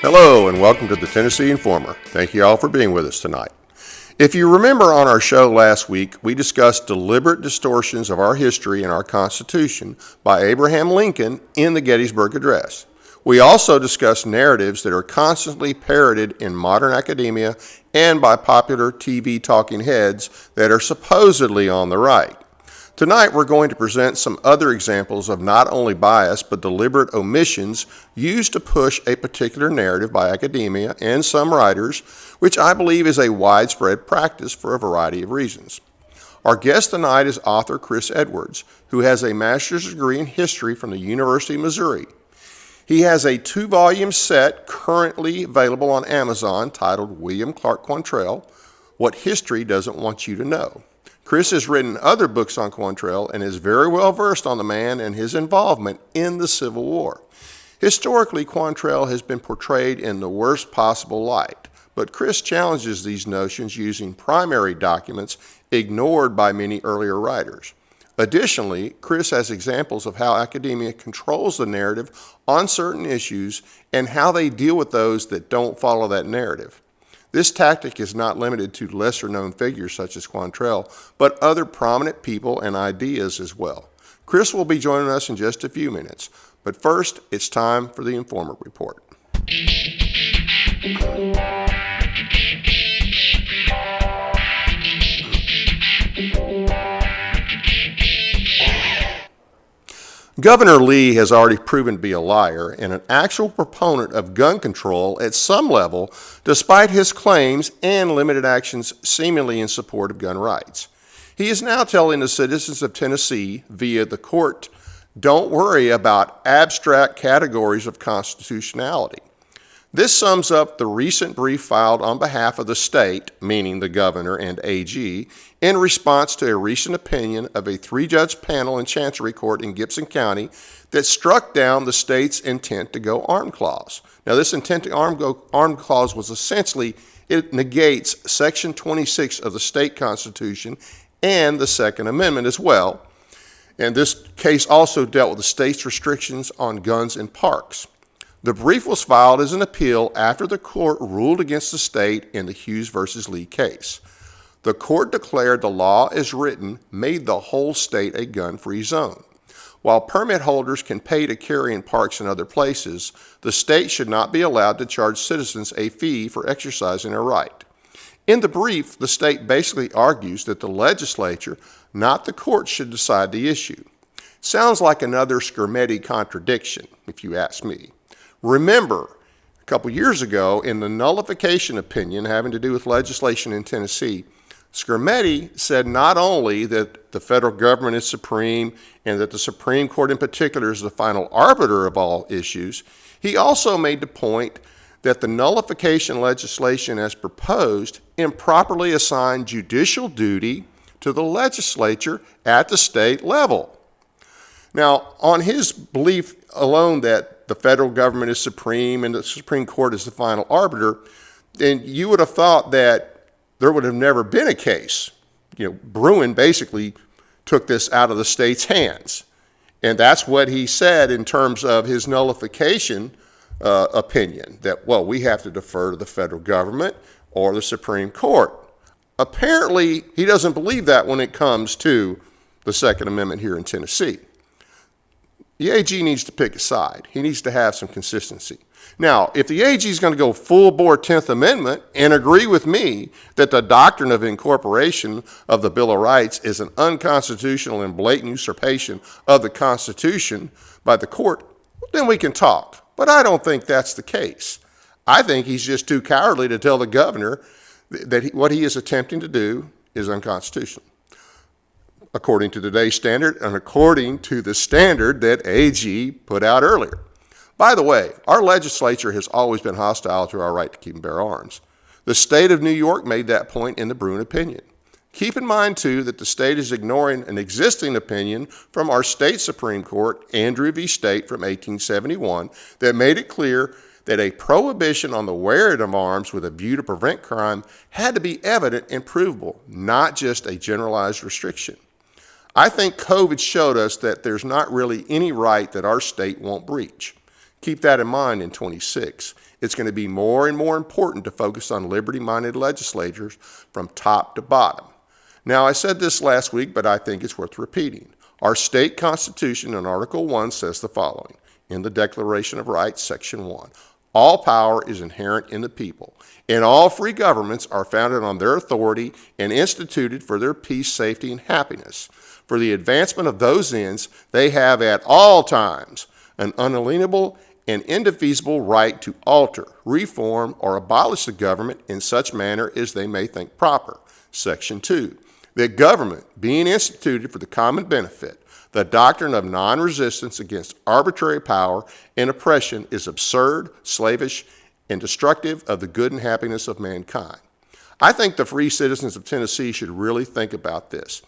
Hello and welcome to the Tennessee Informer. Thank you all for being with us tonight. If you remember on our show last week, we discussed deliberate distortions of our history and our Constitution by Abraham Lincoln in the Gettysburg Address. We also discussed narratives that are constantly parroted in modern academia and by popular TV talking heads that are supposedly on the right. Tonight, we're going to present some other examples of not only bias, but deliberate omissions used to push a particular narrative by academia and some writers, which I believe is a widespread practice for a variety of reasons. Our guest tonight is author Chris Edwards, who has a master's degree in history from the University of Missouri. He has a 2-volume set currently available on Amazon titled William Clarke Quantrill, What History Doesn't Want You to Know. Chris has written other books on Quantrill and is very well versed on the man and his involvement in the Civil War. Historically, Quantrill has been portrayed in the worst possible light, but Chris challenges these notions using primary documents ignored by many earlier writers. Additionally, Chris has examples of how academia controls the narrative on certain issues and how they deal with those that don't follow that narrative. This tactic is not limited to lesser-known figures such as Quantrill, but other prominent people and ideas as well. Chris will be joining us in just a few minutes, but first, it's time for the Informer Report. Governor Lee has already proven to be a liar and an actual proponent of gun control at some level, despite his claims and limited actions seemingly in support of gun rights. He is now telling the citizens of Tennessee via the court, don't worry about abstract categories of constitutionality. This sums up the recent brief filed on behalf of the state, meaning the governor and AG, in response to a recent opinion of a 3-judge panel in Chancery Court in Gibson County that struck down the state's intent to go armed clause. Now, this intent to armed clause was essentially, it negates Section 26 of the state constitution and the Second Amendment as well. And this case also dealt with the state's restrictions on guns in parks. The brief was filed as an appeal after the court ruled against the state in the Hughes versus Lee case. The court declared the law as written made the whole state a gun-free zone. While permit holders can pay to carry in parks and other places, the state should not be allowed to charge citizens a fee for exercising their right. In the brief, the state basically argues that the legislature, not the court, should decide the issue. Sounds like another Skermetti contradiction, if you ask me. Remember, a couple years ago, in the nullification opinion having to do with legislation in Tennessee, Skermetti said not only that the federal government is supreme and that the Supreme Court in particular is the final arbiter of all issues, he also made the point that the nullification legislation as proposed improperly assigned judicial duty to the legislature at the state level. Now, on his belief alone that the federal government is supreme and the Supreme Court is the final arbiter, then you would have thought that there would have never been a case. Bruin basically took this out of the state's hands. And that's what he said in terms of his nullification opinion, that, well, we have to defer to the federal government or the Supreme Court. Apparently, he doesn't believe that when it comes to the Second Amendment here in Tennessee. The AG needs to pick a side. He needs to have some consistency. Now, if the AG is going to go full-bore 10th Amendment and agree with me that the doctrine of incorporation of the Bill of Rights is an unconstitutional and blatant usurpation of the Constitution by the court, then we can talk. But I don't think that's the case. I think he's just too cowardly to tell the governor that what he is attempting to do is unconstitutional, according to today's standard and according to the standard that AG put out earlier. By the way, our legislature has always been hostile to our right to keep and bear arms. The state of New York made that point in the Bruin opinion. Keep in mind, too, that the state is ignoring an existing opinion from our state Supreme Court, Andrew v. State from 1871, that made it clear that a prohibition on the wearing of arms with a view to prevent crime had to be evident and provable, not just a generalized restriction. I think COVID showed us that there's not really any right that our state won't breach. Keep that in mind in 26. It's going to be more and more important to focus on liberty-minded legislators from top to bottom. Now, I said this last week, but I think it's worth repeating. Our state constitution in Article 1 says the following, in the Declaration of Rights, Section 1. All power is inherent in the people, and all free governments are founded on their authority and instituted for their peace, safety, and happiness. For the advancement of those ends, they have at all times an unalienable and indefeasible right to alter, reform, or abolish the government in such manner as they may think proper. Section 2. That government, being instituted for the common benefit, the doctrine of non-resistance against arbitrary power and oppression is absurd, slavish, and destructive of the good and happiness of mankind. I think the free citizens of Tennessee should really think about this.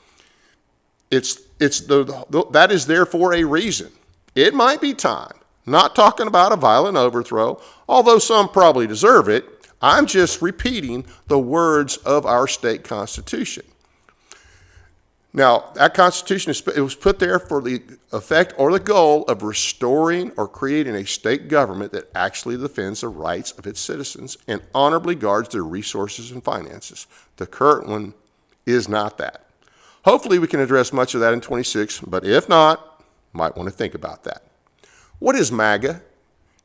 That is there for a reason. It might be time. Not talking about a violent overthrow, although some probably deserve it. I'm just repeating the words of our state constitution. Now, that constitution, it was put there for the effect or the goal of restoring or creating a state government that actually defends the rights of its citizens and honorably guards their resources and finances. The current one is not that. Hopefully we can address much of that in 26, but if not, might want to think about that. What is MAGA?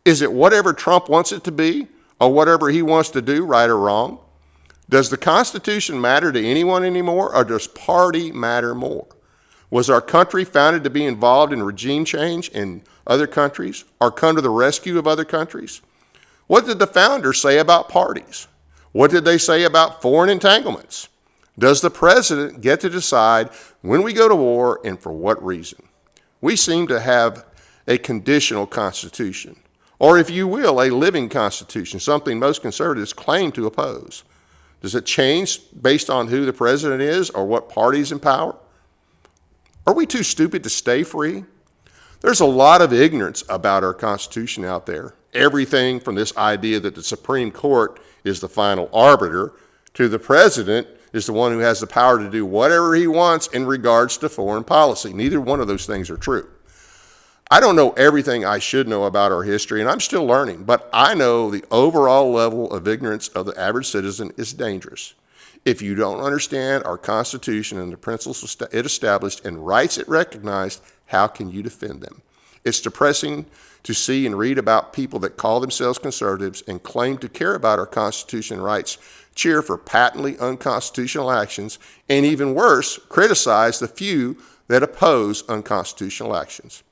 Is it whatever Trump wants it to be or whatever he wants to do, right or wrong? Does the Constitution matter to anyone anymore, or does party matter more? Was our country founded to be involved in regime change in other countries or come to the rescue of other countries? What did the founders say about parties? What did they say about foreign entanglements? Does the president get to decide when we go to war and for what reason? We seem to have a conditional constitution, or if you will, a living constitution, something most conservatives claim to oppose. Does it change based on who the president is or what party's in power? Are we too stupid to stay free? There's a lot of ignorance about our Constitution out there. Everything from this idea that the Supreme Court is the final arbiter to the president is the one who has the power to do whatever he wants in regards to foreign policy. Neither one of those things are true. I don't know everything I should know about our history, and I'm still learning, but I know the overall level of ignorance of the average citizen is dangerous. If you don't understand our Constitution and the principles it established and rights it recognized, how can you defend them? It's depressing to see and read about people that call themselves conservatives and claim to care about our Constitution and rights, cheer for patently unconstitutional actions, and even worse, criticize the few that oppose unconstitutional actions.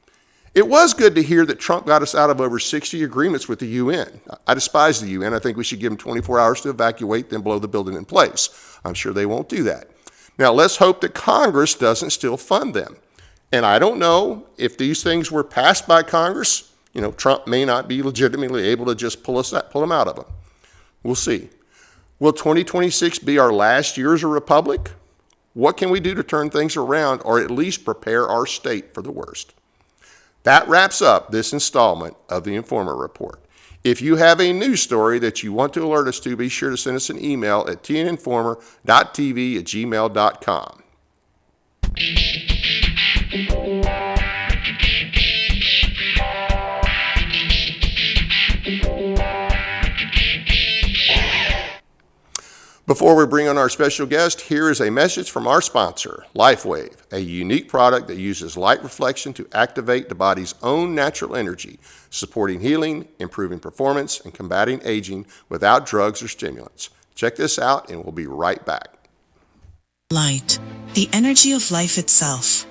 It was good to hear that Trump got us out of over 60 agreements with the UN. I despise the UN. I think we should give them 24 hours to evacuate, then blow the building in place. I'm sure they won't do that. Now, let's hope that Congress doesn't still fund them. And I don't know if these things were passed by Congress. Trump may not be legitimately able to just pull them out of them. We'll see. Will 2026 be our last year as a republic? What can we do to turn things around or at least prepare our state for the worst? That wraps up this installment of the Informer Report. If you have a news story that you want to alert us to, be sure to send us an email at tninformer.tv@gmail.com. Before we bring on our special guest, here is a message from our sponsor, LifeWave, a unique product that uses light reflection to activate the body's own natural energy, supporting healing, improving performance, and combating aging without drugs or stimulants. Check this out, and we'll be right back. Light, the energy of life itself.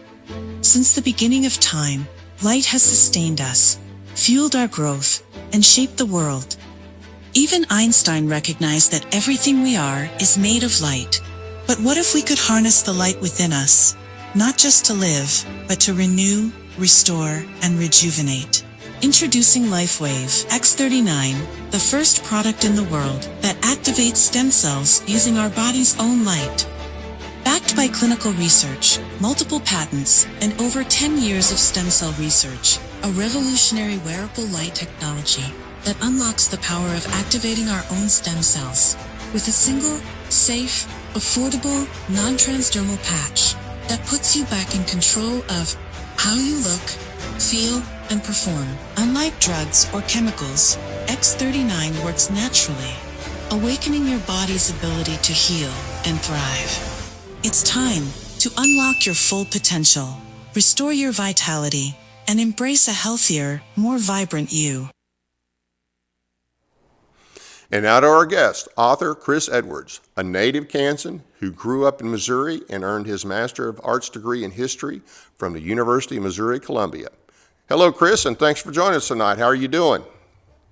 Since the beginning of time, light has sustained us, fueled our growth, and shaped the world. Even Einstein recognized that everything we are is made of light. But what if we could harness the light within us, not just to live, but to renew, restore, and rejuvenate? Introducing LifeWave X39, the first product in the world that activates stem cells using our body's own light. Backed by clinical research, multiple patents, and over 10 years of stem cell research, a revolutionary wearable light technology that unlocks the power of activating our own stem cells with a single, safe, affordable, non-transdermal patch that puts you back in control of how you look, feel, and perform. Unlike drugs or chemicals, X39 works naturally, awakening your body's ability to heal and thrive. It's time to unlock your full potential, restore your vitality, and embrace a healthier, more vibrant you. And now to our guest, author Chris Edwards, a native Kansan who grew up in Missouri and earned his Master of Arts degree in history from the University of Missouri-Columbia. Hello, Chris, and thanks for joining us tonight. How are you doing?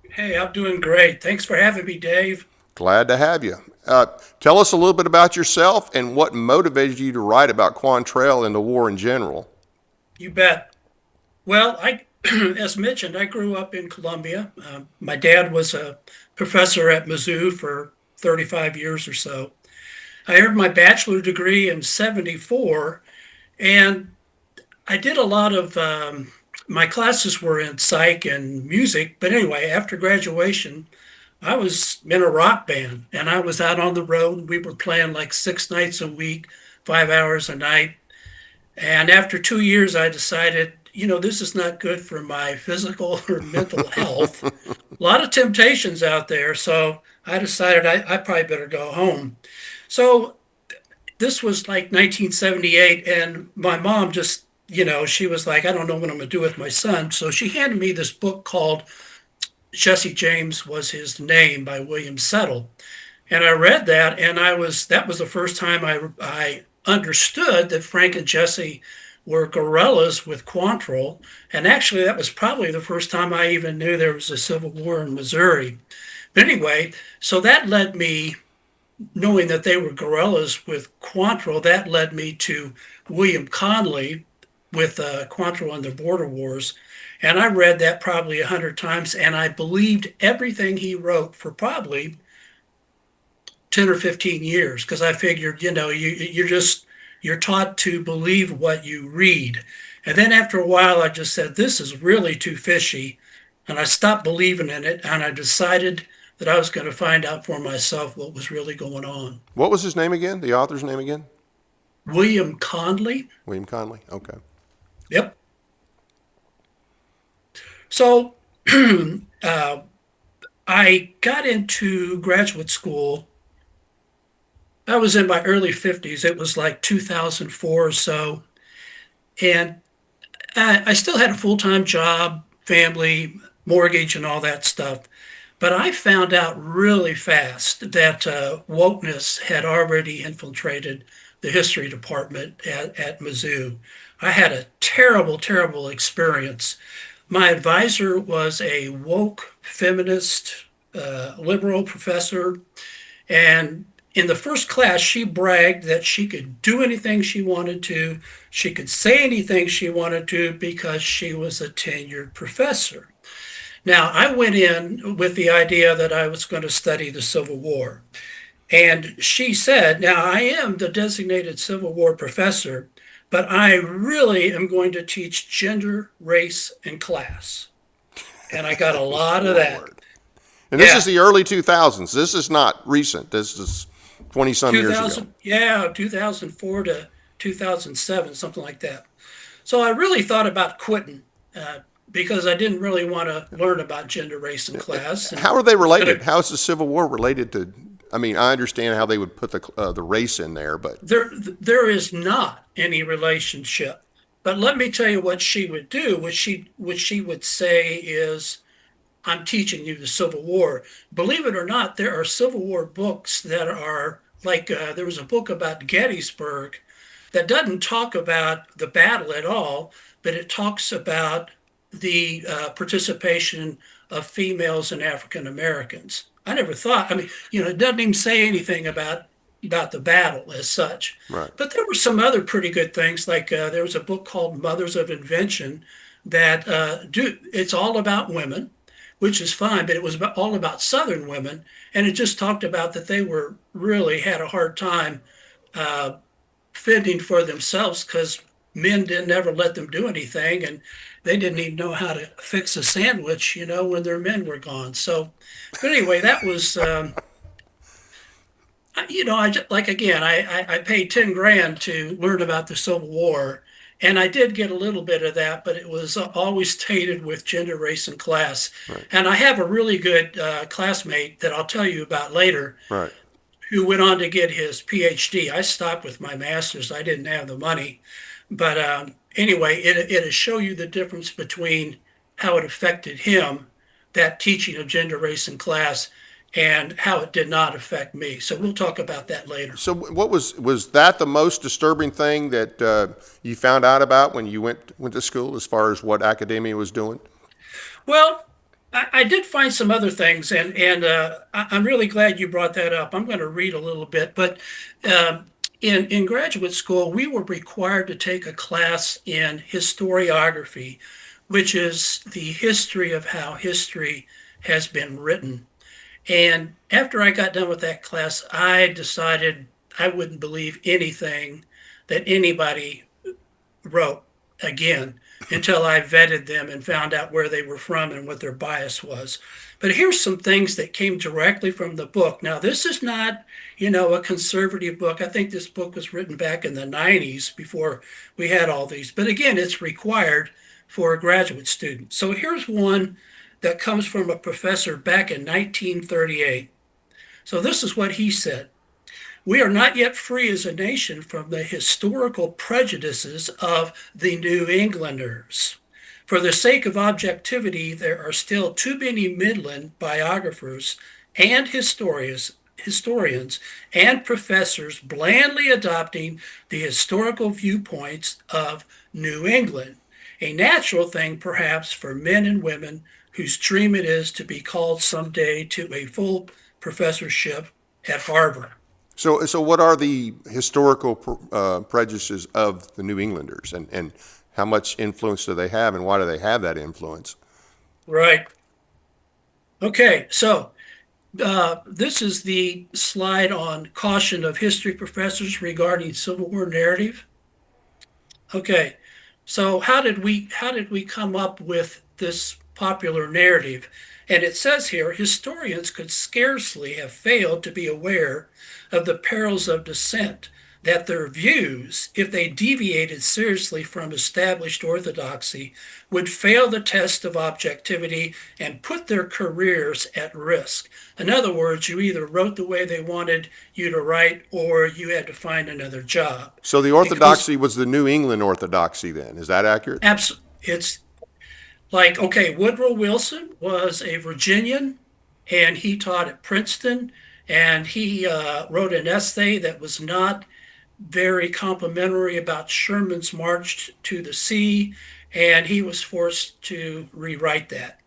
Hey, I'm doing great. Thanks for having me, Dave. Glad to have you. Tell us a little bit about yourself and what motivated you to write about Quantrill and the war in general. You bet. Well, as mentioned, I grew up in Columbia. My dad was a professor at Mizzou for 35 years or so. I earned my bachelor degree in '74, and I did a lot of my classes were in psych and music. But anyway, after graduation, I was in a rock band, and I was out on the road. We were playing like 6 nights a week, 5 hours a night. And after 2 years, I decided, this is not good for my physical or mental health. A lot of temptations out there. So I decided I probably better go home. So this was like 1978. And my mom just, she was like, I don't know what I'm going to do with my son. So she handed me this book called Jesse James Was His Name by William Settle. And I read that, and that was the first time I understood that Frank and Jesse were guerrillas with Quantrill. And actually, that was probably the first time I even knew there was a civil war in Missouri. But anyway, so that led me, knowing that they were guerrillas with Quantrill, that led me to William Conley with Quantrill and the Border Wars. And I read that probably 100 times, and I believed everything he wrote for probably 10 or 15 years, because I figured, you're taught to believe what you read. And then after a while, I just said, this is really too fishy. And I stopped believing in it, and I decided that I was going to find out for myself what was really going on. What was his name again? The author's name again? William Conley. William Conley. Okay. Yep. So I got into graduate school. I was in my early 50s. It was like 2004 or so. And I still had a full-time job, family, mortgage, and all that stuff. But I found out really fast that wokeness had already infiltrated the history department at Mizzou. I had a terrible, terrible experience. My advisor was a woke feminist, liberal professor. And in the first class, she bragged that she could do anything she wanted to. She could say anything she wanted to because she was a tenured professor. Now, I went in with the idea that I was going to study the Civil War. And she said, now I am the designated Civil War professor, but I really am going to teach gender, race, and class. And I got a lot of that. And this is the early 2000s. This is not recent. This is 20-some years ago. Yeah, 2004 to 2007, something like that. So I really thought about quitting because I didn't really want to learn about gender, race, and class. And how are they related? How is the Civil War related to? I mean, I understand how they would put the race in there, but there is not any relationship. But let me tell you what she would do. What she would say is, I'm teaching you the Civil War. Believe it or not, there are Civil War books that are like, there was a book about Gettysburg that doesn't talk about the battle at all, but it talks about the participation of females and African Americans. I never thought, it doesn't even say anything about the battle as such. Right. But there were some other pretty good things, like there was a book called Mothers of Invention that it's all about women, which is fine, but it was all about Southern women. And it just talked about that they really had a hard time fending for themselves because men didn't ever let them do anything. And they didn't even know how to fix a sandwich, when their men were gone. So, but anyway, that was, I paid 10 grand to learn about the Civil War. And I did get a little bit of that, but it was always tainted with gender, race, and class. Right. And I have a really good classmate that I'll tell you about later Right. who went on to get his PhD. I stopped with my master's. I didn't have the money. But anyway, it'll show you the difference between how it affected him, that teaching of gender, race, and class, and how it did not affect me. So we'll talk about that later. So what was that the most disturbing thing that you found out about when you went to school as far as what academia was doing? Well, I did find some other things, and I'm really glad you brought that up. I'm going to read a little bit, but in graduate school, we were required to take a class in historiography, which is the history of how history has been written. And after I got done with that class, I decided I wouldn't believe anything that anybody wrote again until I vetted them and found out where they were from and what their bias was. But here's some things that came directly from the book. Now, this is not, a conservative book. I think this book was written back in the 90s before we had all these. But again, it's required for a graduate student. So here's one that comes from a professor back in 1938. So this is what he said. We are not yet free as a nation from the historical prejudices of the New Englanders. For the sake of objectivity, there are still too many Midland biographers and historians and professors blandly adopting the historical viewpoints of New England, a natural thing perhaps for men and women whose dream it is to be called someday to a full professorship at Harvard. So what are the historical prejudices of the New Englanders, and how much influence do they have, and why do they have that influence? Right. Okay, so this is the slide on caution of history professors regarding Civil War narrative. Okay, so how did we come up with this popular narrative? And it says here, historians could scarcely have failed to be aware of the perils of dissent, that their views, if they deviated seriously from established orthodoxy, would fail the test of objectivity and put their careers at risk. In other words, you either wrote the way they wanted you to write or you had to find another job. So the orthodoxy was the New England orthodoxy then, is that accurate? It's like, okay, Woodrow Wilson was a Virginian and he taught at Princeton, and he wrote an essay that was not very complimentary about Sherman's march to the sea, and he was forced to rewrite that.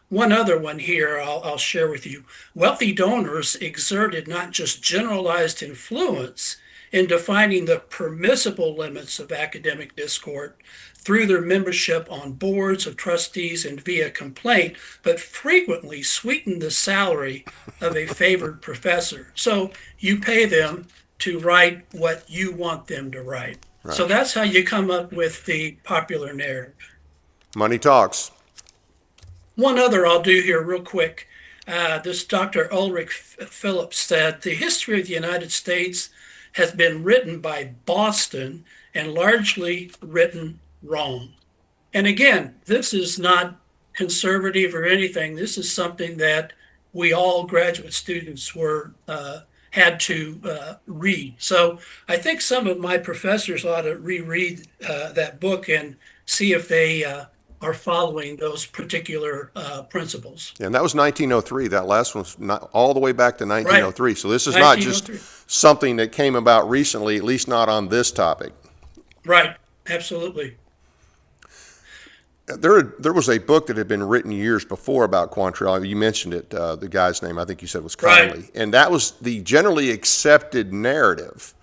One other one here I'll share with you. Wealthy donors exerted not just generalized influence in defining the permissible limits of academic discourse through their membership on boards of trustees and via complaint, but frequently sweetened the salary of a favored professor. So you pay them to write what you want them to write. Right. So that's how you come up with the popular narrative. Money talks. One other I'll do here real quick. This Dr. Ulrich Phillips said, the history of the United States has been written by Boston and largely written wrong. And again, this is not conservative or anything. This is something that we all graduate students had to read. So I think some of my professors ought to reread that book and see if they are following those particular principles. Yeah, and that was 1903. That last one was not all the way back to 1903. Right. So this is not just something that came about recently, at least not on this topic. Right, absolutely. There was a book that had been written years before about Quantrill. You mentioned it. The guy's name, I think you said, was Conley. Right. And that was the generally accepted narrative.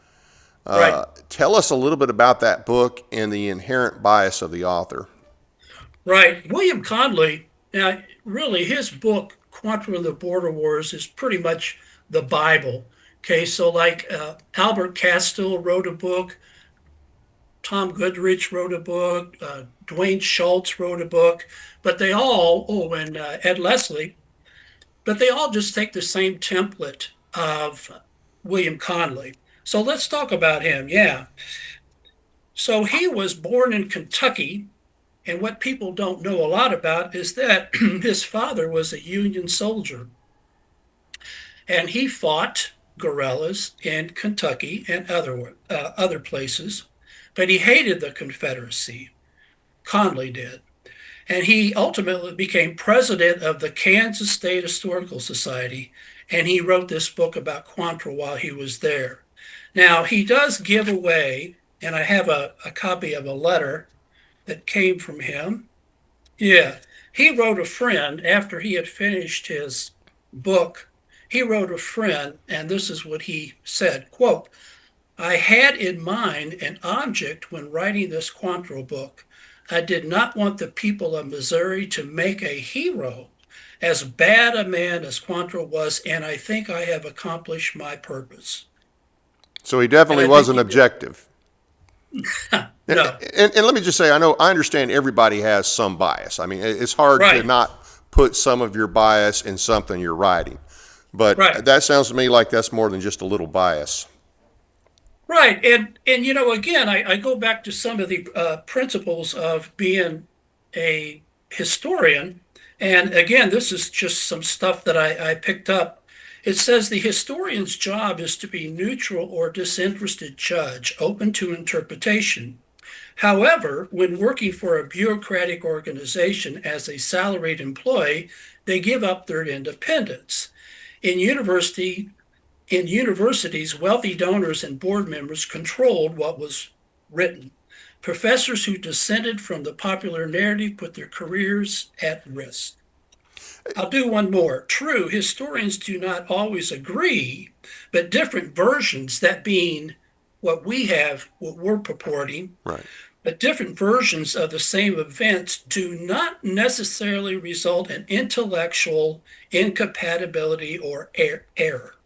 Right. Tell us a little bit about that book and the inherent bias of the author. Right. William Conley, now, really, his book, Quantrill and the Border Wars, is pretty much the Bible. Okay, so like Albert Castile wrote a book, Tom Goodrich wrote a book, Dwayne Schultz wrote a book, but they all, and Ed Leslie, but they all just take the same template of William Conley. So let's talk about him, yeah. So he was born in Kentucky, and what people don't know a lot about is that his father was a Union soldier, and he fought guerrillas in Kentucky and other places, but he hated the Confederacy. Conley did. And he ultimately became president of the Kansas State Historical Society, and he wrote this book about Quantrill while he was there. Now, he does give away, and I have a copy of a letter that came from him. Yeah, he wrote a friend after he had finished his book. He wrote a friend, and this is what he said, quote, I had in mind an object when writing this Quantrill book. I did not want the people of Missouri to make a hero as bad a man as Quantrill was, and I think I have accomplished my purpose. So he definitely wasn't objective. No. And let me just say, I understand everybody has some bias. I mean, it's hard to Right. not put some of your bias in something you're writing. But Right. that sounds to me like that's more than just a little bias. Right. And again, I go back to some of the principles of being a historian. And again, this is just some stuff that I picked up. It says the historian's job is to be neutral or disinterested judge, open to interpretation. However, when working for a bureaucratic organization as a salaried employee, they give up their independence. In universities, wealthy donors and board members controlled what was written. Professors who dissented from the popular narrative put their careers at risk. I'll do one more. True, historians do not always agree, but different versions, that being what we have, what we're purporting, Right. but different versions of the same events do not necessarily result in intellectual incompatibility or error.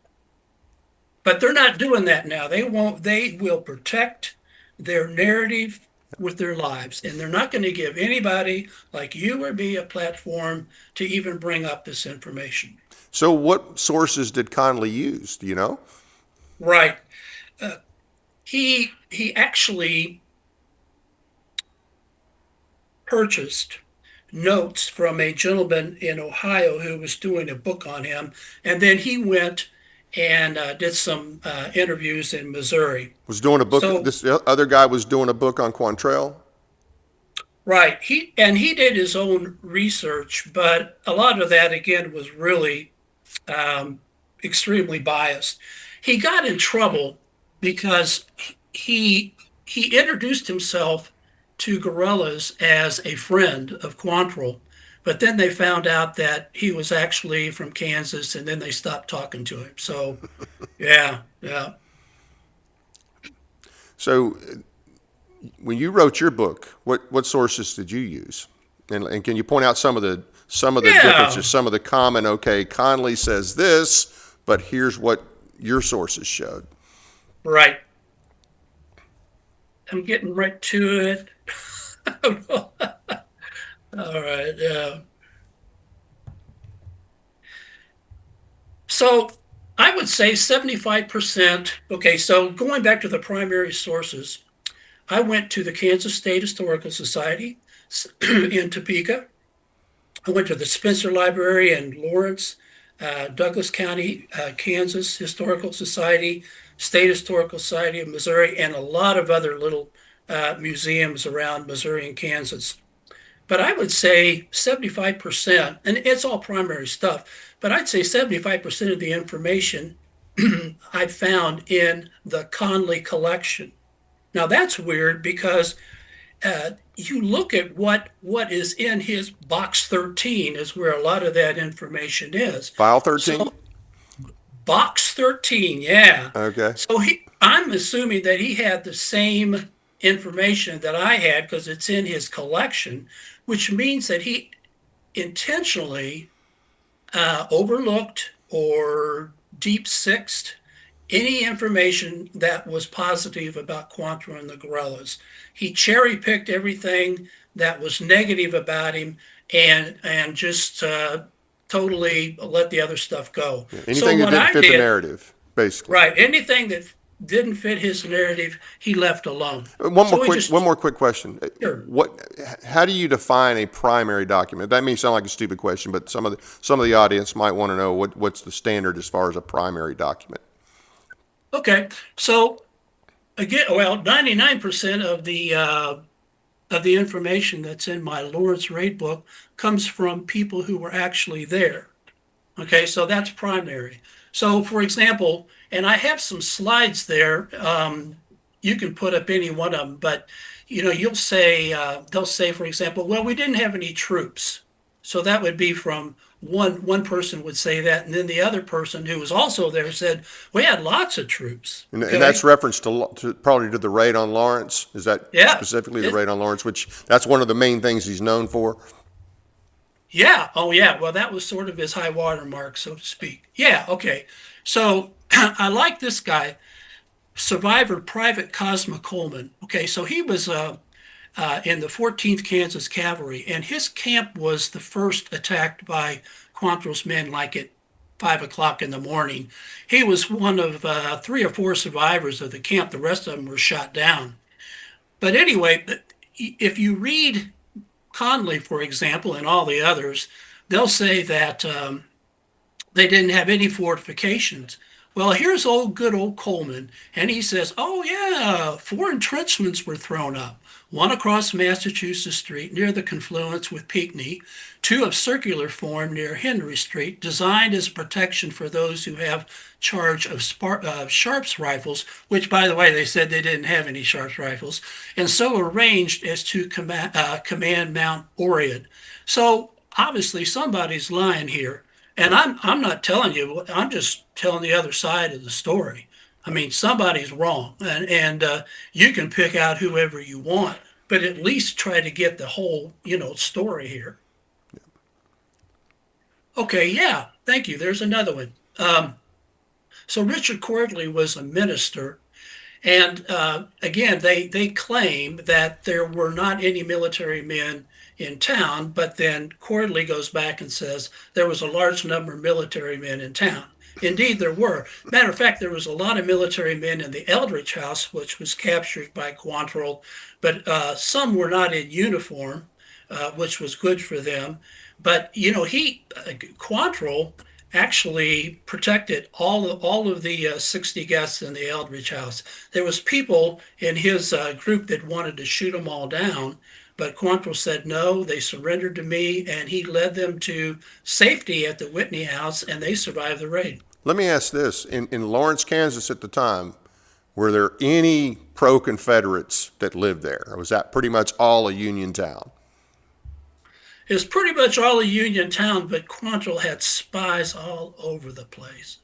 But they're not doing that now. They will protect their narrative with their lives. And they're not going to give anybody like you or me a platform to even bring up this information. So what sources did Conley use? Do you know? Right. He actually purchased notes from a gentleman in Ohio who was doing a book on him. And then he went and did some interviews in Missouri. Was doing a book. So- This other guy was doing a book on Quantrill. Right. He did his own research, but a lot of that again was really extremely biased. He got in trouble because he introduced himself to guerrillas as a friend of Quantrill, but then they found out that he was actually from Kansas, and then they stopped talking to him. So, yeah. So when you wrote your book, what sources did you use? And can you point out some of the Yeah. differences, some of the common? Okay, Conley says this, but here's what your sources showed. Right. I'm getting right to it. All right. Yeah. So I would say 75%. Okay. So going back to the primary sources, I went to the Kansas State Historical Society in Topeka. I went to the Spencer Library in Lawrence, Douglas County, Kansas Historical Society, State Historical Society of Missouri, and a lot of other little museums around Missouri and Kansas. But I would say 75%, and it's all primary stuff, but I'd say 75% of the information I found in the Conley collection. Now that's weird because you look at what is in his box 13 is where a lot of that information is. File 13? So, box 13, yeah. Okay. So I'm assuming that he had the same information that I had because it's in his collection, which means that he intentionally overlooked or deep sixed any information that was positive about Quantrill and the guerrillas. He cherry picked everything that was negative about him and just totally let the other stuff go. Anything that didn't fit the narrative, basically. Right. Anything didn't fit his narrative, he left alone. One more quick question. Sure. How do you define a primary document? That may sound like a stupid question, but some of the audience might want to know what's the standard as far as a primary document. Okay, so again, well, 99% of the information that's in my Lawrence Raid book comes from people who were actually there. Okay, so that's primary. So, for example, and I have some slides there. You can put up any one of them, but you'll say they'll say, for example, well, we didn't have any troops. So that would be from one person would say that, and then the other person who was also there said we had lots of troops. And that's reference to probably to the raid on Lawrence. Is that specifically the raid on Lawrence, which that's one of the main things he's known for? Yeah. Oh, yeah. Well, that was sort of his high water mark, so to speak. Yeah. Okay. So I like this guy, Survivor Private Cosmo Coleman. Okay. So he was in the 14th Kansas Cavalry, and his camp was the first attacked by Quantrill's men, like at 5 o'clock in the morning. He was one of 3 or 4 survivors of the camp. The rest of them were shot down. But anyway, if you read Conley, for example, and all the others, they'll say that they didn't have any fortifications. Well, here's good old Coleman, and he says, oh, yeah, 4 entrenchments were thrown up. 1 across Massachusetts Street near the confluence with Pinckney, 2 of circular form near Henry Street, designed as protection for those who have charge of Sharps rifles, which, by the way, they said they didn't have any Sharps rifles, and so arranged as to command Mount Orion. So obviously somebody's lying here. And I'm not telling you, I'm just telling the other side of the story. I mean, somebody's wrong, and you can pick out whoever you want, but at least try to get the whole, story here. Okay, yeah, thank you. There's another one. So Richard Cordley was a minister, and again, they claim that there were not any military men in town, but then Cordley goes back and says there was a large number of military men in town. Indeed, there were. Matter of fact, there was a lot of military men in the Eldridge House, which was captured by Quantrill, but some were not in uniform, which was good for them. But Quantrill actually protected all of the 60 guests in the Eldridge House. There was people in his group that wanted to shoot them all down, but Quantrill said no, they surrendered to me, and he led them to safety at the Whitney House, and they survived the raid. Let me ask this. In Lawrence, Kansas at the time, were there any pro-Confederates that lived there? Or was that pretty much all a Union town? It was pretty much all a Union town, but Quantrill had spies all over the place.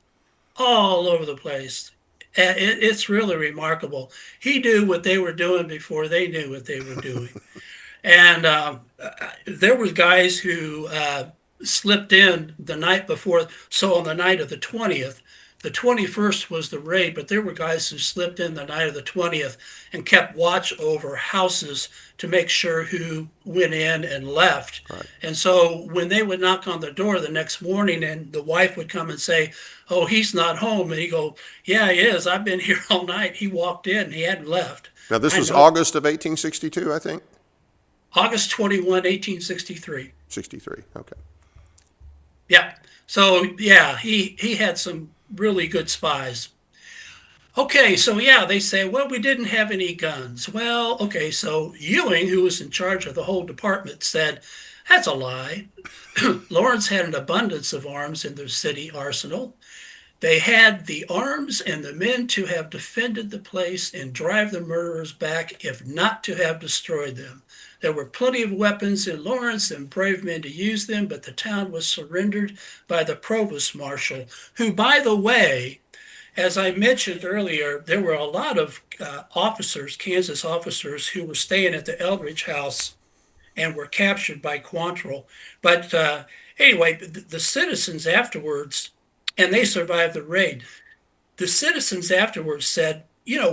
All over the place. It's really remarkable. He knew what they were doing before they knew what they were doing. And there were guys who slipped in the night before. So on the night of the 20th, the 21st was the raid, but there were guys who slipped in the night of the 20th and kept watch over houses to make sure who went in and left. Right. And so when they would knock on the door the next morning and the wife would come and say, oh, he's not home. And he'd go, yeah, he is. I've been here all night. He walked in. He hadn't left. Now, this was August of 1862, I think? August 21, 1863. 63, okay. Yeah. So, yeah, he had some really good spies. Okay, so yeah, they say, well, we didn't have any guns. Well, okay, so Ewing, who was in charge of the whole department, said, that's a lie. Lawrence had an abundance of arms in their city arsenal. They had the arms and the men to have defended the place and drive the murderers back, if not to have destroyed them. There were plenty of weapons in Lawrence and brave men to use them, but the town was surrendered by the provost marshal, who, by the way, as I mentioned earlier, there were a lot of officers, Kansas officers, who were staying at the Eldridge House and were captured by Quantrill. But anyway, the citizens afterwards, and they survived the raid, the citizens afterwards said,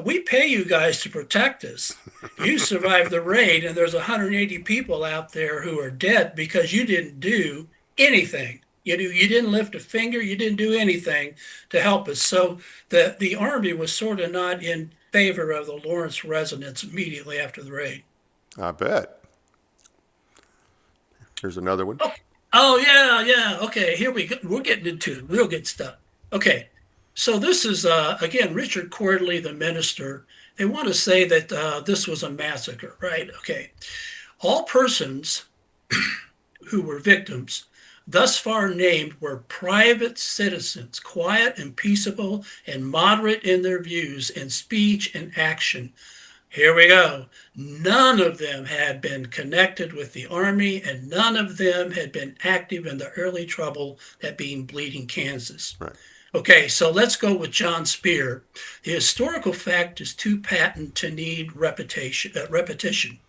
we pay you guys to protect us. You survived the raid, and there's 180 people out there who are dead because you didn't do anything. You didn't lift a finger, you didn't do anything to help us. So the Army was sort of not in favor of the Lawrence residents immediately after the raid. I bet. Here's another one. Oh, oh yeah, yeah. Okay, here we go. We're getting into real good stuff. Okay, so this is again Richard Cordley, the minister. They want to say that this was a massacre, right? Okay, all persons who were victims thus far named were private citizens, quiet and peaceable and moderate in their views in speech and action. Here we go. None of them had been connected with the Army, and none of them had been active in the early trouble that being Bleeding Kansas. Right. Okay, so let's go with John Spear. The historical fact is too patent to need repetition.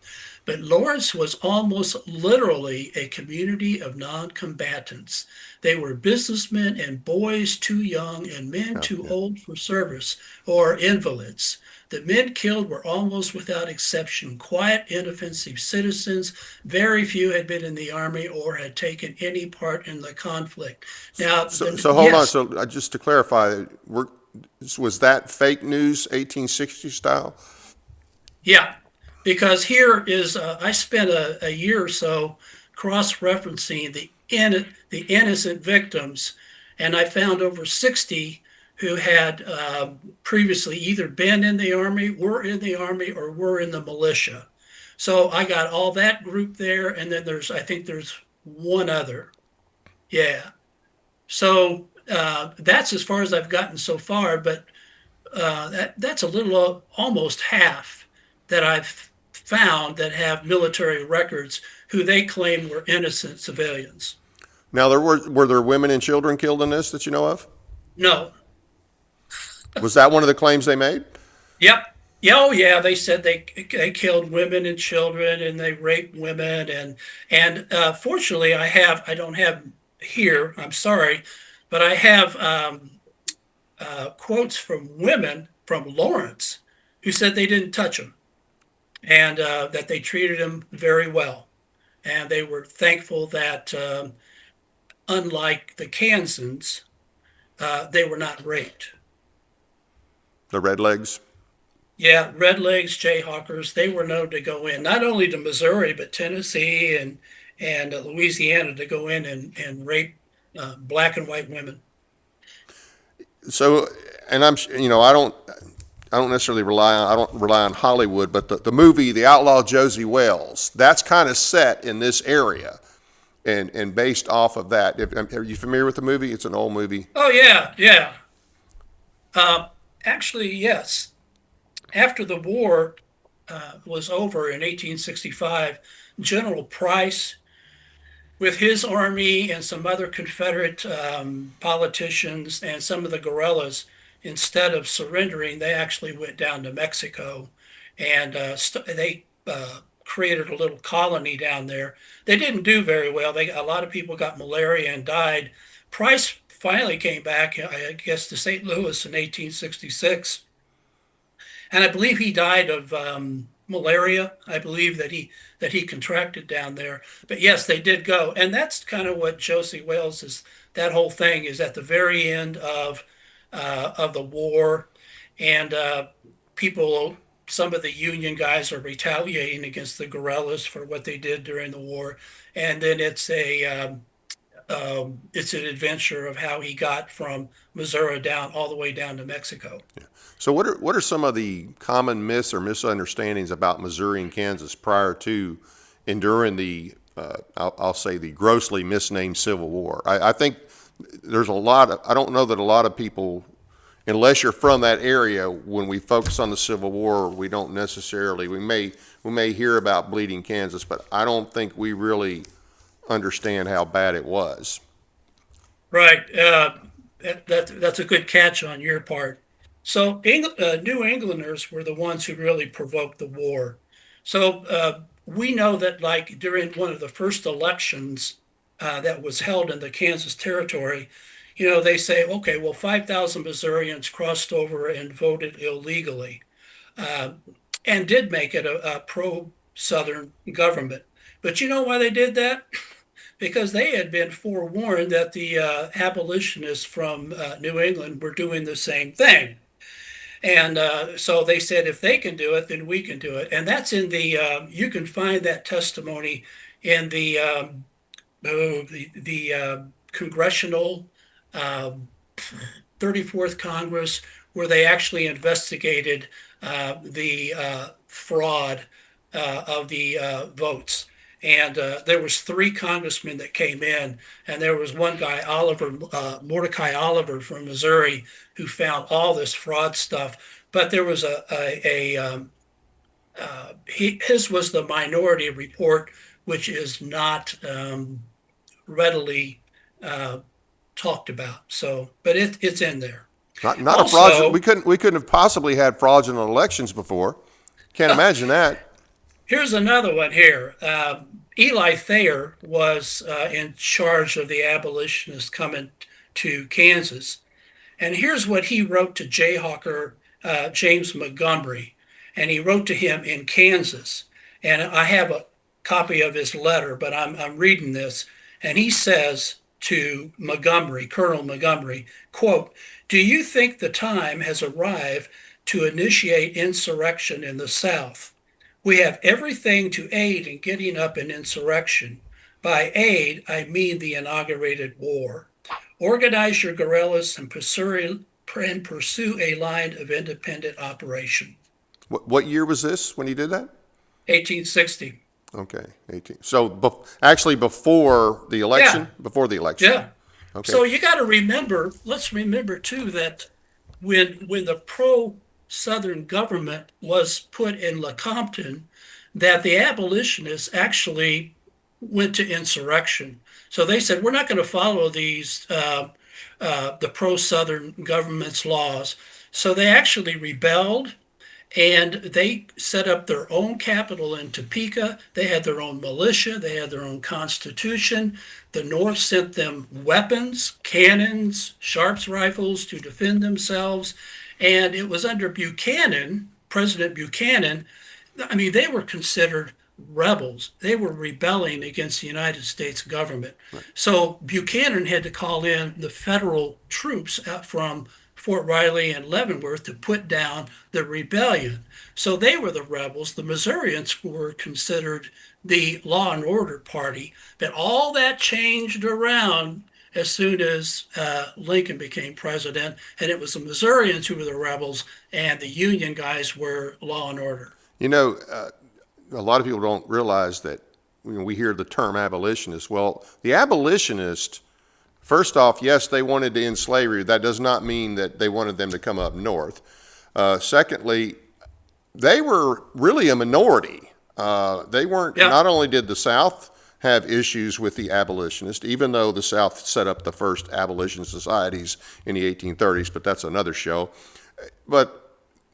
But Lawrence was almost literally a community of non-combatants. They were businessmen and boys too young and men too old for service, or invalids. The men killed were almost without exception quiet, inoffensive citizens. Very few had been in the Army or had taken any part in the conflict. Now, So hold on. yes, So just to clarify, was that fake news, 1860 style? yeah, because here is I spent a year or so cross-referencing the innocent victims, and I found over 60 who had previously either been in the Army, were in the Army, or were in the militia. So I got all that group there, and then I think there's one other. Yeah. So that's as far as I've gotten so far, but that's a little almost half that I've found that have military records who they claim were innocent civilians. Now, were there women and children killed in this that you know of? No. Was that one of the claims they made? Yep. Yeah, oh yeah, they said they killed women and children and they raped women and fortunately I don't have here, I'm sorry, but I have quotes from women from Lawrence who said they didn't touch him and that they treated him very well. And they were thankful that, unlike the Kansans, they were not raped. The Redlegs? Yeah, Redlegs, Jayhawkers, they were known to go in, not only to Missouri, but Tennessee and Louisiana to go in and rape black and white women. So, and I don't necessarily I don't rely on Hollywood, but the movie, The Outlaw Josie Wells, that's kind of set in this area and based off of that. Are you familiar with the movie? It's an old movie. Oh, yeah, yeah. Actually, yes. After the war was over in 1865, General Price, with his army and some other Confederate politicians and some of the guerrillas, instead of surrendering, they actually went down to Mexico and they created a little colony down there. They didn't do very well. A lot of people got malaria and died. Price finally came back, I guess, to St. Louis in 1866. And I believe he died of malaria. I believe that he contracted down there. But yes, they did go, and that's kind of what Josie Wales is. That whole thing is at the very end of the war, and people. Some of the Union guys are retaliating against the guerrillas for what they did during the war, and then it's an adventure of how he got from Missouri down all the way down to Mexico. So what are some of the common myths or misunderstandings about Missouri and Kansas prior to and during the I'll say the grossly misnamed Civil War? I think there's I don't know that a lot of people, unless you're from that area, when we focus on the Civil War, we don't necessarily, we may hear about Bleeding Kansas, but I don't think we really understand how bad it was. Right. That's a good catch on your part. So New Englanders were the ones who really provoked the war. So we know that, like during one of the first elections that was held in the Kansas Territory, they say, okay, well, 5,000 Missourians crossed over and voted illegally and did make it a pro-Southern government. But you know why they did that? because they had been forewarned that the abolitionists from New England were doing the same thing. And so they said, if they can do it, then we can do it. And that's in the, you can find that testimony in the, congressional um, 34th Congress, where they actually investigated the fraud of the votes. And there was three congressmen that came in, and there was one guy, Mordecai Oliver from Missouri, who found all this fraud stuff. But there was his was the minority report, which is not readily talked about. So, but it's in there. Not Also, a fraudulent. We couldn't have possibly had fraudulent elections before. Can't imagine that. Here's another one here. Eli Thayer was in charge of the abolitionists coming to Kansas. And here's what he wrote to Jayhawker James Montgomery. And he wrote to him in Kansas. And I have a copy of his letter, but I'm reading this. And he says to Montgomery, Colonel Montgomery, quote, "Do you think the time has arrived to initiate insurrection in the South? We have everything to aid in getting up an insurrection. By aid, I mean the inaugurated war. Organize your guerrillas and pursue a line of independent operation." What year was this when he did that? 1860. Okay, 18. So actually before the election? Yeah. Before the election. Yeah. Okay. So you got to remember, let's remember too, that when the pro-Southern government was put in Lecompton, that the abolitionists actually went to insurrection. So they said, we're not going to follow these, the pro-Southern government's laws. So they actually rebelled, and they set up their own capital in Topeka. They had their own militia. They had their own constitution. The North sent them weapons, cannons, Sharps rifles to defend themselves. And it was under Buchanan, President Buchanan. I mean, they were considered rebels. They were rebelling against the United States government. Right. So Buchanan had to call in the federal troops from Fort Riley and Leavenworth to put down the rebellion. So they were the rebels. The Missourians were considered the law and order party. But all that changed around as soon as Lincoln became president, and it was the Missourians who were the rebels, and the Union guys were law and order. You know, a lot of people don't realize that when we hear the term abolitionist. Well, the abolitionists, first off, yes, they wanted to end slavery. That does not mean that they wanted them to come up north. Secondly, they were really a minority. They weren't, Yeah. Not only did the South have issues with the abolitionists, even though the South set up the first abolition societies in the 1830s, but that's another show. But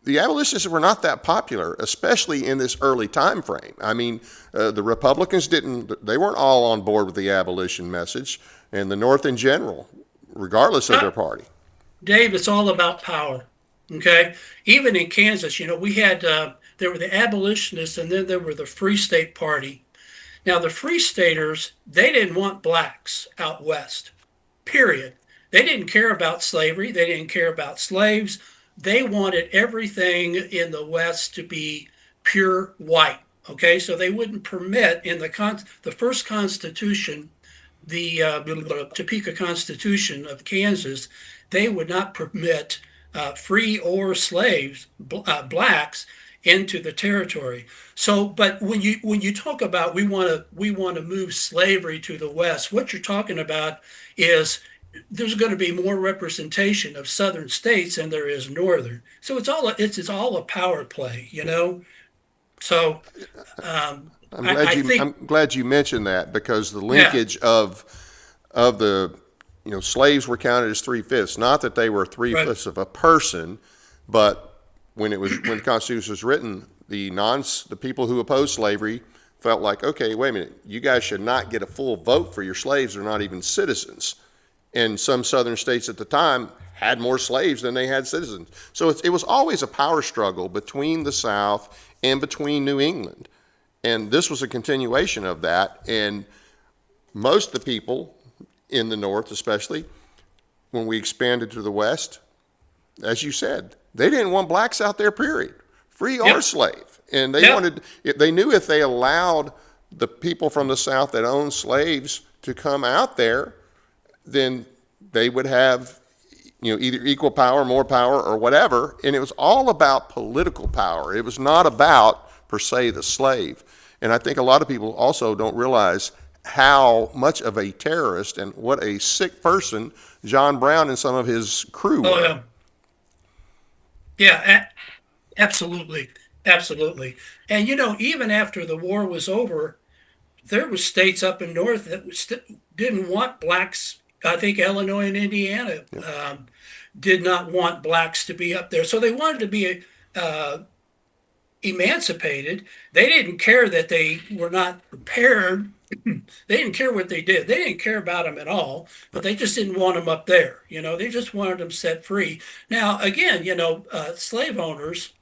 the abolitionists were not that popular, especially in this early time frame. I mean, the Republicans they weren't all on board with the abolition message, and the North in general, regardless of their party. Dave, it's all about power. Okay. Even in Kansas, we had, there were the abolitionists, and then there were the Free State Party. Now, the Free Staters, they didn't want blacks out west, period. They didn't care about slavery. They didn't care about slaves. They wanted everything in the West to be pure white. Okay, so they wouldn't permit in the first Constitution, the Topeka Constitution of Kansas, they would not permit free or slaves, blacks, into the territory. So, but when you talk about we want to move slavery to the West, what you're talking about is there's going to be more representation of Southern states than there is Northern. So it's all a power play, So I'm glad you mentioned that, because the linkage of the slaves were counted as 3/5. Not that they were 3/5 of a person, but when the Constitution was written, the people who opposed slavery felt like, okay, wait a minute, you guys should not get a full vote for your slaves. They're not even citizens. And some Southern states at the time had more slaves than they had citizens. So it was always a power struggle between the South and between New England. And this was a continuation of that. And most of the people in the North, especially when we expanded to the West, as you said, they didn't want blacks out there, period, free or Yep. slave. And they Yep. they knew if they allowed the people from the South that owned slaves to come out there, then they would have, either equal power, more power, or whatever. And it was all about political power. It was not about, per se, the slave. And I think a lot of people also don't realize how much of a terrorist and what a sick person John Brown and some of his crew Oh, were. yeah. Yeah, absolutely. Absolutely. And, even after the war was over, there were states up in North that didn't want blacks. I think Illinois and Indiana did not want blacks to be up there. So they wanted to be emancipated. They didn't care that they were not prepared. They didn't care what they did. They didn't care about them at all, but they just didn't want them up there. They just wanted them set free. Now, again, slave owners,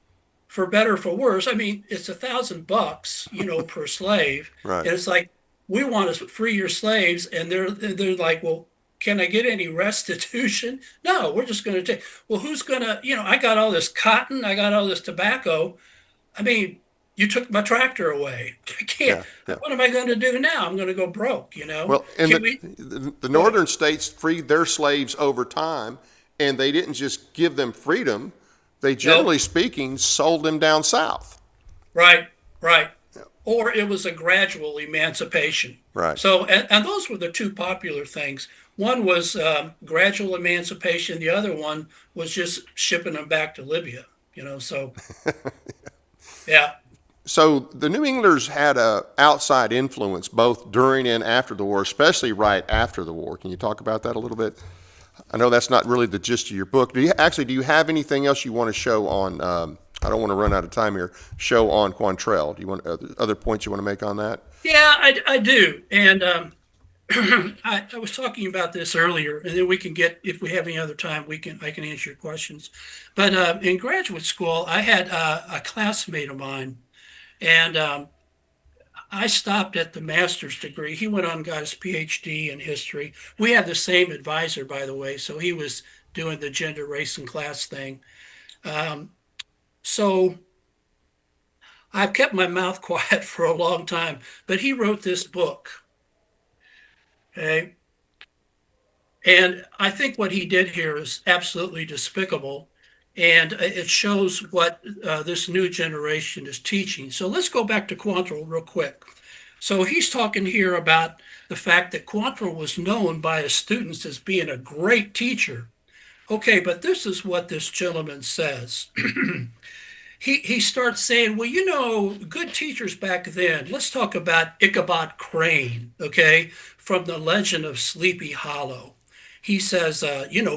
for better or for worse, I mean, it's $1,000, per slave. Right. And it's like, we want to free your slaves. And they're like, well, can I get any restitution? No, we're just going to take, well, who's going to, I got all this cotton, I got all this tobacco. I mean, you took my tractor away. I can't. Yeah. What am I going to do now? I'm going to go broke, Well, and Can the northern states freed their slaves over time, and they didn't just give them freedom. They, generally speaking, sold them down south. Right. Or it was a gradual emancipation. Right. So, and those were the two popular things. One was gradual emancipation. The other one was just shipping them back to Libya, so, yeah. So the New Englanders had a outside influence both during and after the war, especially right after the war. Can you talk about that a little bit? I know that's not really the gist of your book. Do you have anything else you want to show on, I don't want to run out of time here, show on Quantrill? Do you want other points you want to make on that? Yeah, I do. And I was talking about this earlier, and then we can get, if we have any other time, I can answer your questions. But in graduate school, I had a classmate of mine, and I stopped at the master's degree. He went on and got his PhD in history. We had the same advisor, by the way, so he was doing the gender, race, and class thing. So I've kept my mouth quiet for a long time, but he wrote this book. Okay. And I think what he did here is absolutely despicable. And it shows what this new generation is teaching. So let's go back to Quantrill real quick. So he's talking here about the fact that Quantrill was known by his students as being a great teacher. Okay, but this is what this gentleman says. He starts saying, well, good teachers back then, let's talk about Ichabod Crane, okay, from the legend of Sleepy Hollow. He says,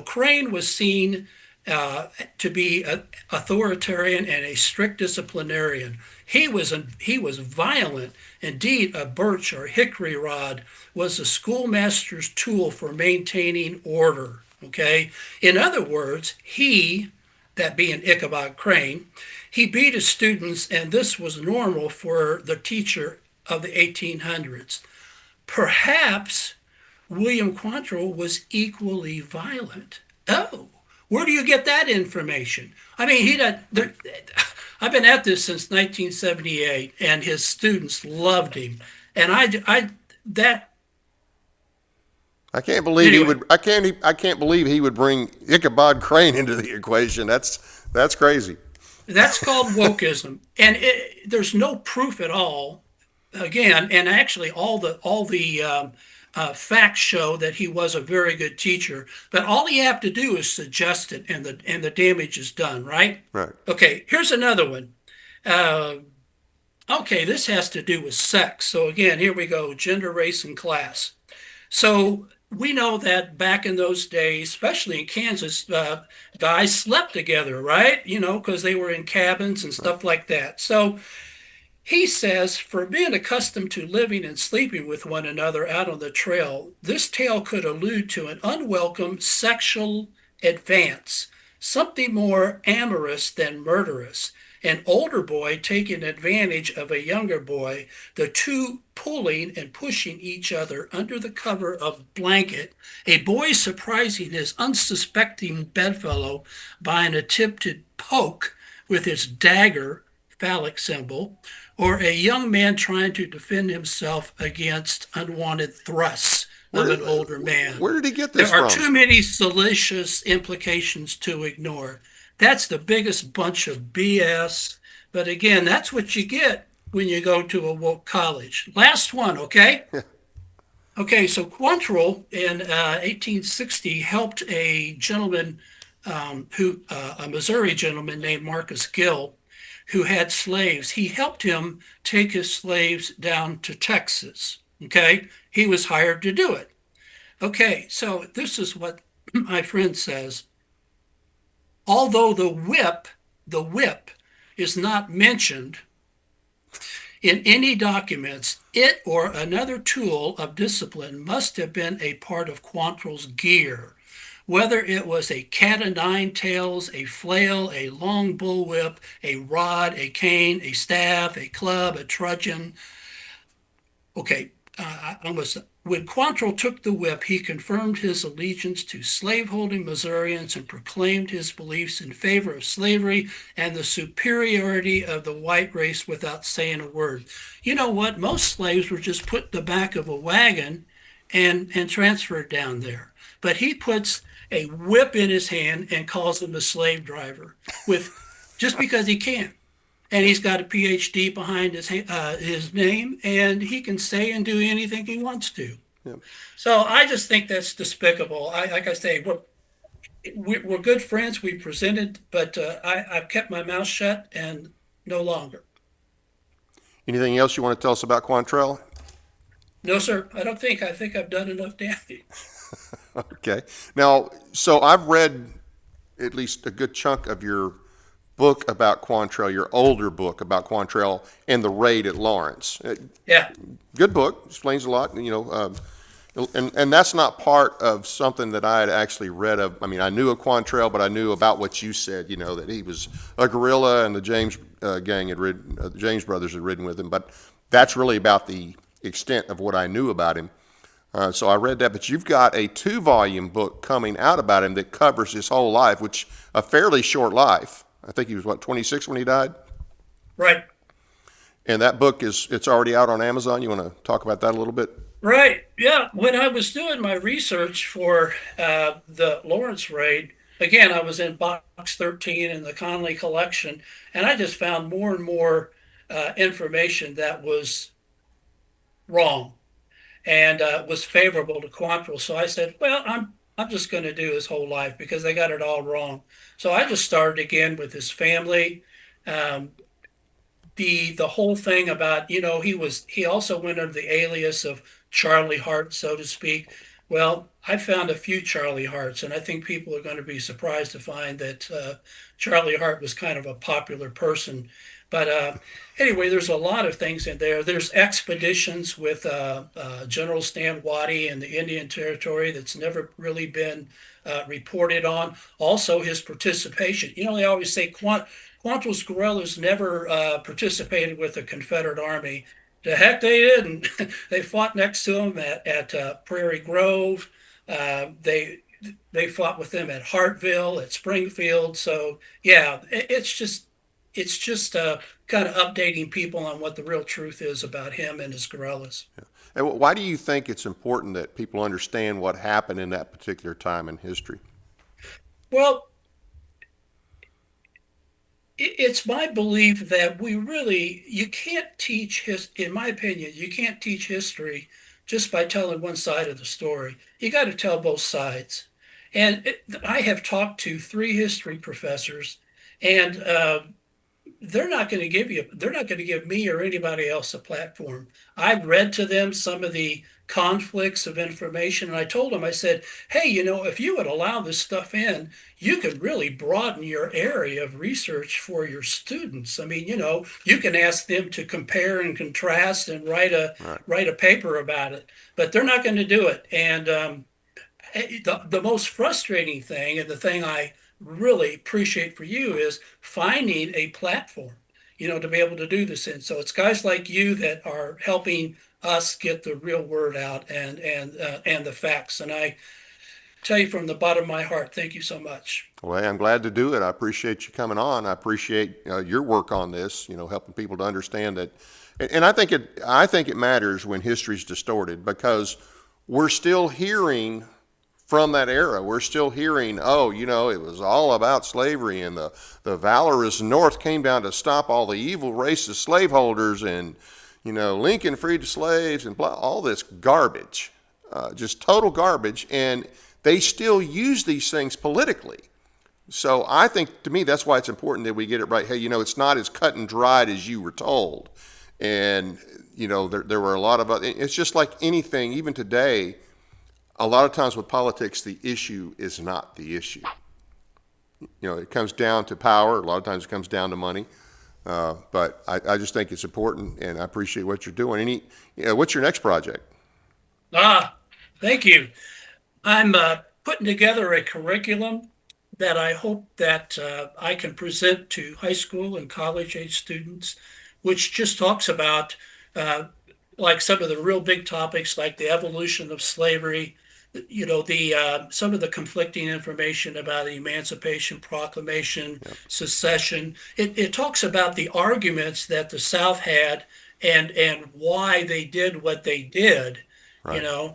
Crane was seen to be authoritarian and a strict disciplinarian. He was violent. Indeed, a birch or hickory rod was the schoolmaster's tool for maintaining order. Okay. In other words, that being Ichabod Crane, he beat his students, and this was normal for the teacher of the 1800s. Perhaps William Quantrill was equally violent. Oh, where do you get that information? I mean, I've been at this since 1978, and his students loved him. And I can't believe anyway. he would. I can't believe he would bring Ichabod Crane into the equation. That's crazy. That's called wokeism, and there's no proof at all. Again, and actually, all the facts show that he was a very good teacher. But all you have to do is suggest it, and the damage is done. Right? Right. Okay. Here's another one. Okay, this has to do with sex. So again, here we go: gender, race, and class. So we know that back in those days, especially in Kansas, guys slept together, right? Because they were in cabins and stuff like that. So he says, for being accustomed to living and sleeping with one another out on the trail, this tale could allude to an unwelcome sexual advance, something more amorous than murderous. an older boy taking advantage of a younger boy, the two pulling and pushing each other under the cover of blanket, a boy surprising his unsuspecting bedfellow by an attempted poke with his dagger phallic symbol, or a young man trying to defend himself against unwanted thrusts of an older man. Where did he get There this are from? too many salacious implications to ignore. That's the biggest bunch of BS. But again, that's what you get when you go to a woke college. Last one, okay? Okay, so Quantrill in 1860 helped a gentleman a Missouri gentleman named Marcus Gill, who had slaves. He helped him take his slaves down to Texas. Okay, he was hired to do it. Okay, so this is what my friend says. Although the whip is not mentioned in any documents, it or another tool of discipline must have been a part of Quantrill's gear. Whether it was a cat o' nine tails, a flail, a long bullwhip, a rod, a cane, a staff, a club, a truncheon. Okay, when Quantrill took the whip, he confirmed his allegiance to slaveholding Missourians and proclaimed his beliefs in favor of slavery and the superiority of the white race without saying a word. You know what? Most slaves were just put in the back of a wagon and transferred down there. But he puts a whip in his hand and calls him a slave driver with just because he can. And he's got a PhD behind his name, and he can say and do anything he wants to. Yep. So I just think that's despicable. Like I say, we're good friends. We presented, but I've kept my mouth shut and no longer. Anything else you want to tell us about Quantrill? No, sir, I don't think. I think I've done enough damage. Okay. Now, so I've read at least a good chunk of your book about Quantrill, your older book about Quantrill and the raid at Lawrence. Yeah. Good book, explains a lot, and that's not part of something that I had actually read of. I mean, I knew of Quantrill, but I knew about what you said, that he was a guerrilla and the James gang had ridden, the James brothers had ridden with him, but that's really about the extent of what I knew about him. So I read that, but you've got a 2-volume book coming out about him that covers his whole life, which a fairly short life. I think he was, 26 when he died? Right. And that book it's already out on Amazon. You want to talk about that a little bit? Right. Yeah. When I was doing my research for the Lawrence raid, again, I was in box 13 in the Conley collection, and I just found more and more information that was wrong and was favorable to Quantrill. So I said, well, I'm just going to do his whole life because they got it all wrong. So I just started again with his family. The whole thing about, he also went under the alias of Charlie Hart, so to speak. Well, I found a few Charlie Harts, and I think people are going to be surprised to find that Charlie Hart was kind of a popular person. But anyway, there's a lot of things in there. There's expeditions with General Stan Waddy in the Indian Territory that's never really been reported on. Also, his participation. They always say Quantrill's guerrillas never participated with the Confederate Army. The heck they didn't. They fought next to him at Prairie Grove. They fought with them at Hartville, at Springfield. So yeah, it's just kind of updating people on what the real truth is about him and his guerrillas. Yeah. And why do you think it's important that people understand what happened in that particular time in history? Well, it's my belief that you can't teach in my opinion, you can't teach history just by telling one side of the story. You got to tell both sides. And I have talked to 3 history professors, and they're not going to give me or anybody else a platform. I've read to them some of the conflicts of information, and I told them, I said, hey, if you would allow this stuff in, you could really broaden your area of research for your students. I mean, you can ask them to compare and contrast and write a paper about it, but they're not going to do it. And the most frustrating thing, and the thing I really appreciate for you is finding a platform, to be able to do this in. So it's guys like you that are helping us get the real word out and the facts. And I tell you from the bottom of my heart, thank you so much. Well, hey, I'm glad to do it. I appreciate you coming on. I appreciate your work on this, helping people to understand that. And I think it matters when history's distorted, because we're still hearing from that era. We're still hearing, it was all about slavery, and the valorous North came down to stop all the evil racist slaveholders, and, Lincoln freed the slaves, and blah, all this garbage, just total garbage. And they still use these things politically. So I think, to me, that's why it's important that we get it right. Hey, it's not as cut and dried as you were told. And, there were a lot of other, it's just like anything, even today, a lot of times with politics, the issue is not the issue. It comes down to power. A lot of times it comes down to money. But I just think it's important, and I appreciate what you're doing. What's your next project? Thank you. I'm putting together a curriculum that I hope that I can present to high school and college age students, which just talks about like some of the real big topics, like the evolution of slavery, some of the conflicting information about the Emancipation Proclamation, secession. It talks about the arguments that the South had and why they did what they did, Right.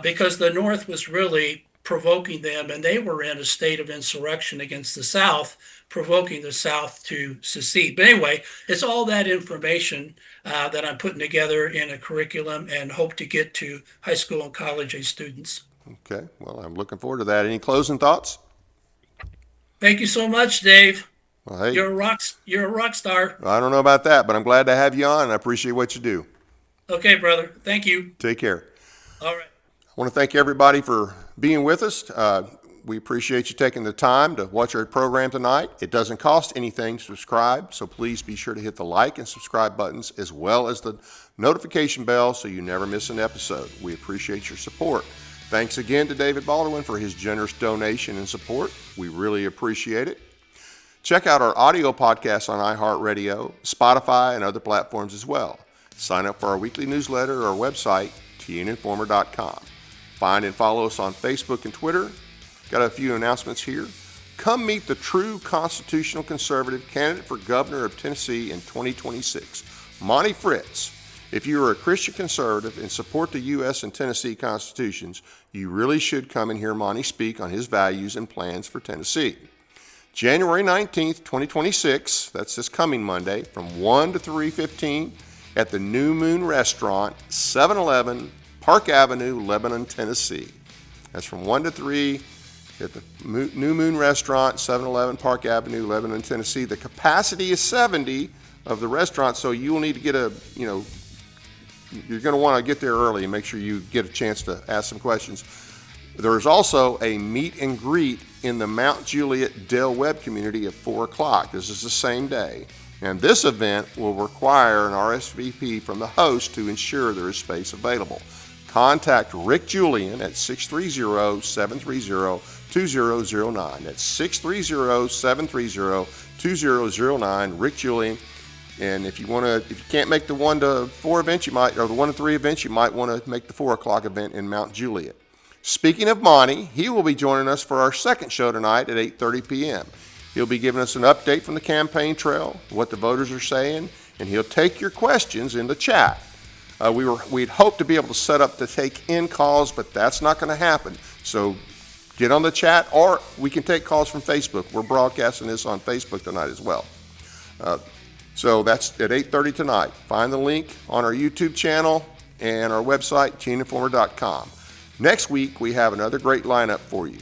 Because the North was really provoking them, and they were in a state of insurrection against the South, provoking the South to secede. But anyway, it's all that information that I'm putting together in a curriculum and hope to get to high school and college age students. Okay. Well, I'm looking forward to that. Any closing thoughts? Thank you so much, Dave. Well, hey, You're a rock star. I don't know about that, but I'm glad to have you on, and I appreciate what you do. Okay, brother. Thank you. Take care. All right. I want to thank everybody for being with us. We appreciate you taking the time to watch our program tonight. It doesn't cost anything to subscribe, so please be sure to hit the like and subscribe buttons, as well as the notification bell, so you never miss an episode. We appreciate your support. Thanks again to David Baldwin for his generous donation and support. We really appreciate it. Check out our audio podcasts on iHeartRadio, Spotify, and other platforms as well. Sign up for our weekly newsletter or our website, tninformer.com. Find and follow us on Facebook and Twitter. Got a few announcements here. Come meet the true constitutional conservative candidate for governor of Tennessee in 2026, Monty Fritz. If you are a Christian conservative and support the U.S. and Tennessee constitutions, you really should come and hear Monty speak on his values and plans for Tennessee. January 19th, 2026, that's this coming Monday, from 1 to 3:15 at the New Moon Restaurant, 711 Park Avenue, Lebanon, Tennessee. That's from 1 to 3 at the New Moon Restaurant, 711 Park Avenue, Lebanon, Tennessee. The capacity is 70 of the restaurant, so you will need to get you're going to want to get there early and make sure you get a chance to ask some questions. There is also a meet and greet in the Mount Juliet Del Webb community at 4 o'clock. This is the same day. And this event will require an RSVP from the host to ensure there is space available. Contact Rick Julian at 630-730-2009. That's 630-730-2009. Rick Julian. And if you can't make the 1 to 4 event, or the 1 to 3 events, you might want to make the 4 o'clock event in Mount Juliet. Speaking of Monty, he will be joining us for our second show tonight at 8:30 p.m. He'll be giving us an update from the campaign trail, what the voters are saying, and he'll take your questions in the chat. We'd hope to be able to set up to take in calls, but that's not going to happen. So get on the chat, or we can take calls from Facebook. We're broadcasting this on Facebook tonight as well. So that's at 8:30 tonight. Find the link on our YouTube channel and our website, tninformer.com. Next week, we have another great lineup for you.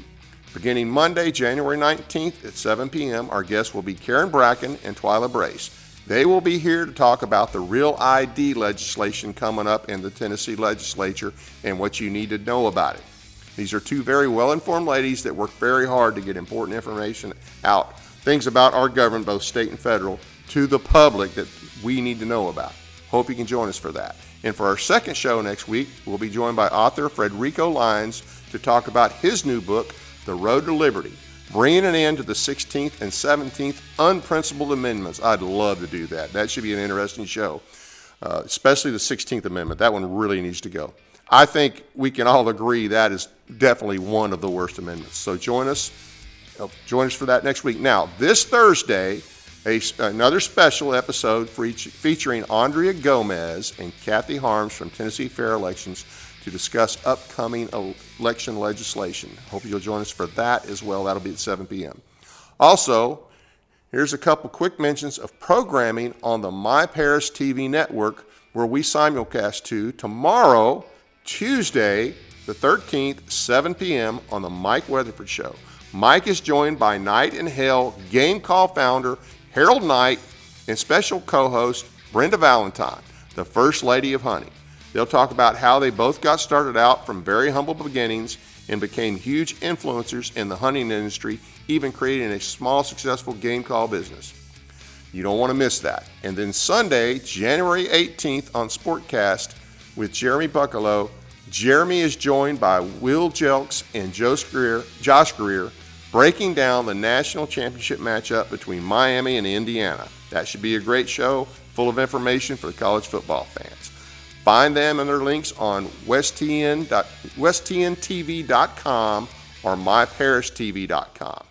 Beginning Monday, January 19th at 7 p.m., our guests will be Karen Bracken and Twyla Brace. They will be here to talk about the Real ID legislation coming up in the Tennessee legislature and what you need to know about it. These are two very well-informed ladies that work very hard to get important information out, things about our government, both state and federal, to the public that we need to know about. Hope you can join us for that. And for our second show next week, we'll be joined by author Frederico Lyons to talk about his new book, The Road to Liberty, bringing an end to the 16th and 17th unprincipled amendments. I'd love to do that. That should be an interesting show, especially the 16th Amendment. That one really needs to go. I think we can all agree that is definitely one of the worst amendments. So join us for that next week. Now, this Thursday, another special episode featuring Andrea Gomez and Kathy Harms from Tennessee Fair Elections to discuss upcoming election legislation. Hope you'll join us for that as well. That'll be at 7 p.m. Also, here's a couple quick mentions of programming on the My Paris TV network, where we simulcast to tomorrow, Tuesday, the 13th, 7 p.m. on the Mike Weatherford Show. Mike is joined by Night in Hell Game Call founder Harold Knight and special co-host Brenda Valentine, the First Lady of Hunting. They'll talk about how they both got started out from very humble beginnings and became huge influencers in the hunting industry, even creating a small successful game call business. You don't want to miss that. And then Sunday, January 18th on Sportcast with Jeremy Buckalow, Jeremy is joined by Will Jelks and Josh Greer, breaking down the national championship matchup between Miami and Indiana. That should be a great show, full of information for the college football fans. Find them and their links on westtntv.com or myparistv.com.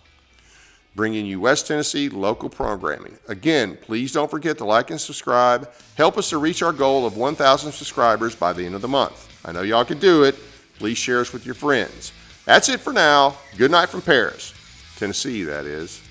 Bringing you West Tennessee local programming. Again, please don't forget to like and subscribe. Help us to reach our goal of 1,000 subscribers by the end of the month. I know y'all can do it. Please share us with your friends. That's it for now. Good night from Paris, Tennessee, that is.